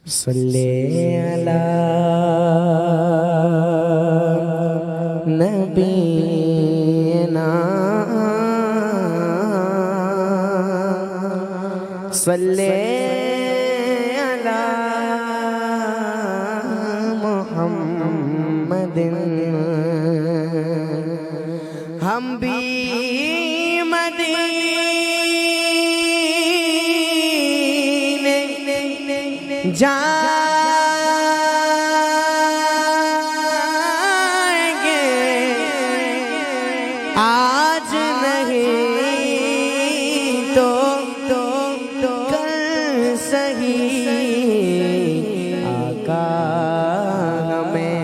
सल्ले अला नबीना सल्ले अला मुहम्मदिन। हम भी मदीने जाएंगे, आज नहीं तो कल सही आका हमें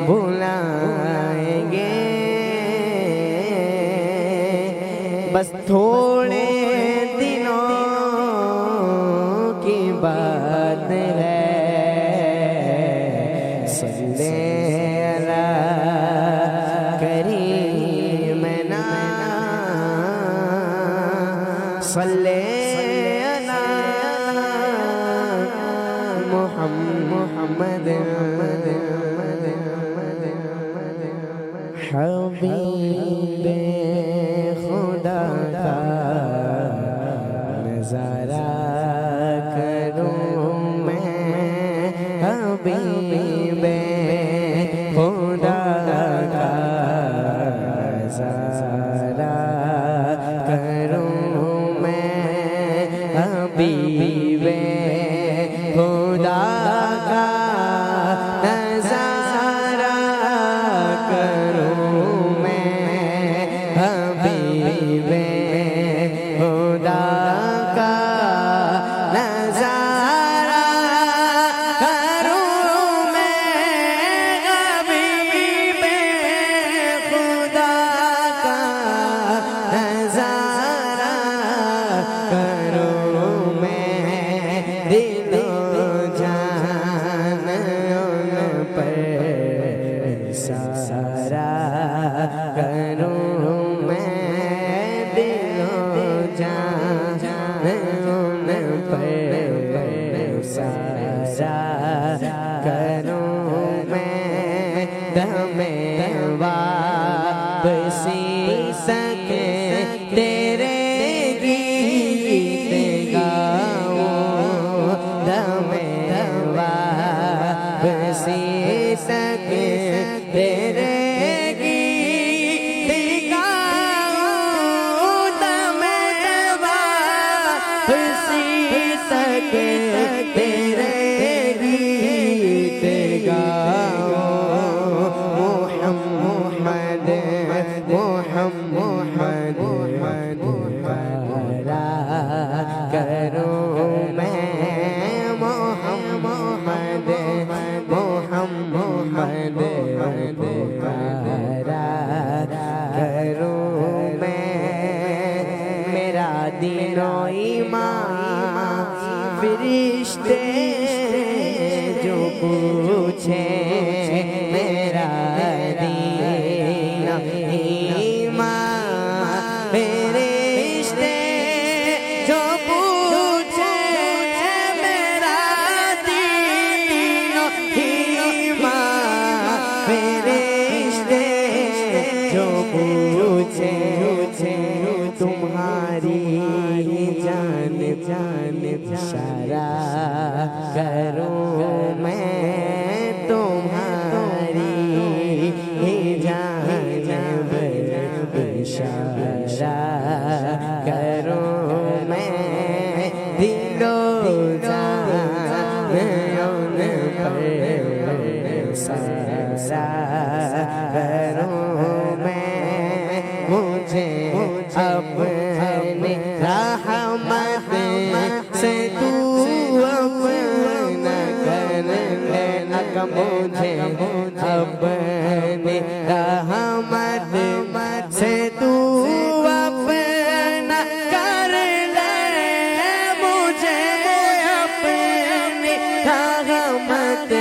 बुलाएंगे। बस थोड़े दिनों की बात है। सल्ले अला करीमना सल्ले अला मुहम्मद हबीबे खुदा का नज़ारा करूं मैं। हबीबे खुदा का नज़ारा करूं मैं। हबीबे खुदा का नज़ारा करूं मैं। हबीबे खुदा का नज़ारा करूं मैं। हबीबे खुदा का नज़ारा करूं मैं। दिलो जान पर सारा करूं मैं। दिलो जान पर सारा करूं मैं। दमे वापसी सके तेरे गीत गाऊं। दमे वापसी सके तेरे गीत गाऊं। दमे वापसी सके तेरे गीत गाऊं। मुहम्मद मुहम्मद पुकारा करूं मैं। मुहम्मद मुहम्मद पुकारा करूं मैं। मेरा दीनो ईमान फरिश्ते जो पूछे। मेरा दीनो ईमान फरिश्ते जो पूछे। मेरा दीनो ईमान फरिश्ते जो पूछे। तुम्हारी जान इशारा करूं मैं। तुम्हारी जान इशारा करूं मैं। दिलो जान पर सारा करूं मैं। मुझे अपने रहमत से तू अपना कर लेना। मुझे अपने रहमत से तू अपना कर ले। मुझे अपने रहमत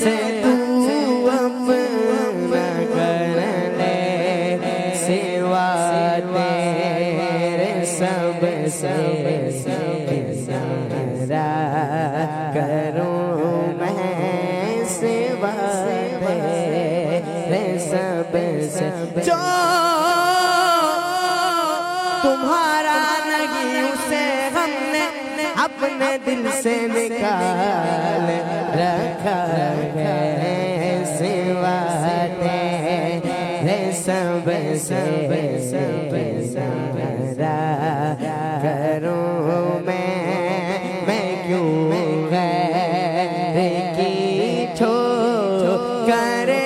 से तू अपना कर ले। सिवा तेरे सबसे किनारा करूं मैं सिवा तेरे सबसे जो तुम्हारा नहीं उसे हमने अपने दिल से निकाल रखा है सिवा तेरे सबसे करूं मैं क्यों गैर की ठोकरे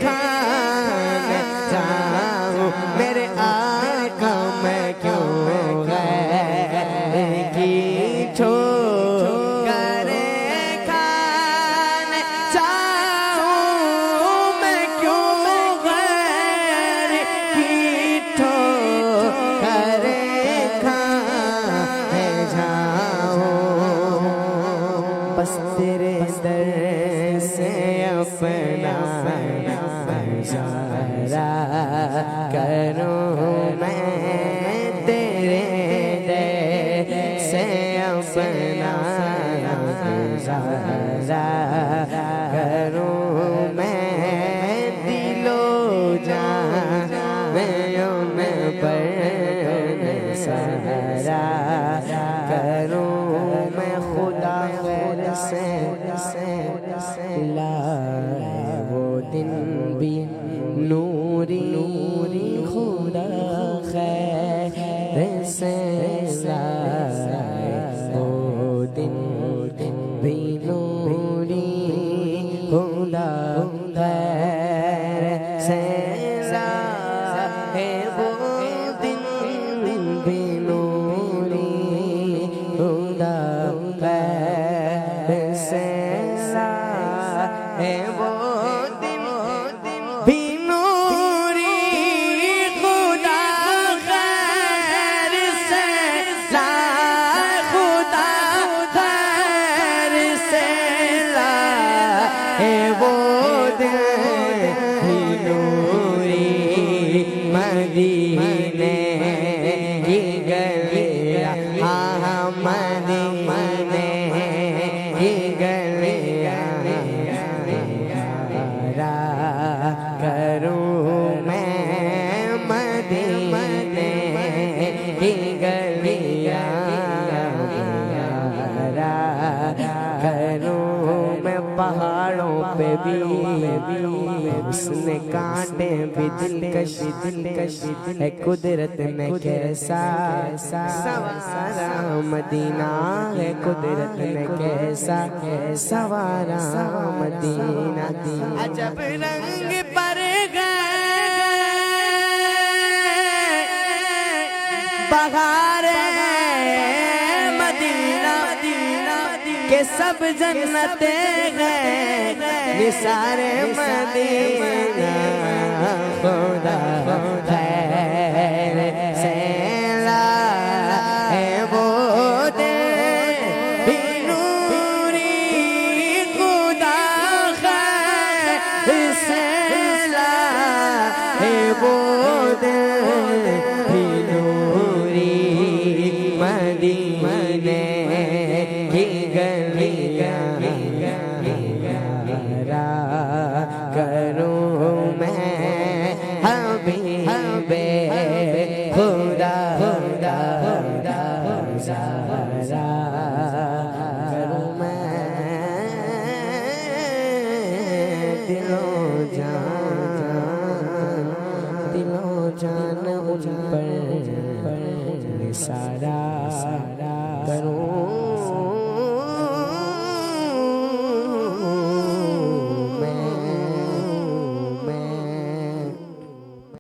खाना चाहूं मेरे आका मैं क्यों गैर की ठोकरे खाना चाहूं मैं क्यों गैर की ठोकरे बस तेरे दर से अपना गुजारा करूं मैं तेरे दर से अपना गुजारा करूं मैं दिलो जान में पर सहारा करूं मैं खुदा खैर से लाए वो दिन भी नूरी खुदा खैर से लाए वो दिन भी नूरी खुदा खैर से लाए वो दिन भी नूरी खुदा से लाए वो दिन भी नूरी खुदा खैर से लाए खुदा खैर से लाए वो दिन भी नूरी मदीने की गलियां हाँ मदीने की गलियां करूं मैं मदीने की गलियां करूं मैं पहाड़ों पे भी उसने कांटे भी दिलकश है कुदरत में कैसा सवारा मदीना है कुदरत में कैसा सवारा मदीना अजब रंग पर गए बहार मदीना के सब जन्नते गए निसारे मदीना खुदा खैर से लाए वो दिन भी नूरी खुदा खैर से लाए वो दिन भी नूरी मदीने की गलियां करूं मैं हबीबे खुदा ज़ारा करूं मैं दिलो जान उन पर सारा करूं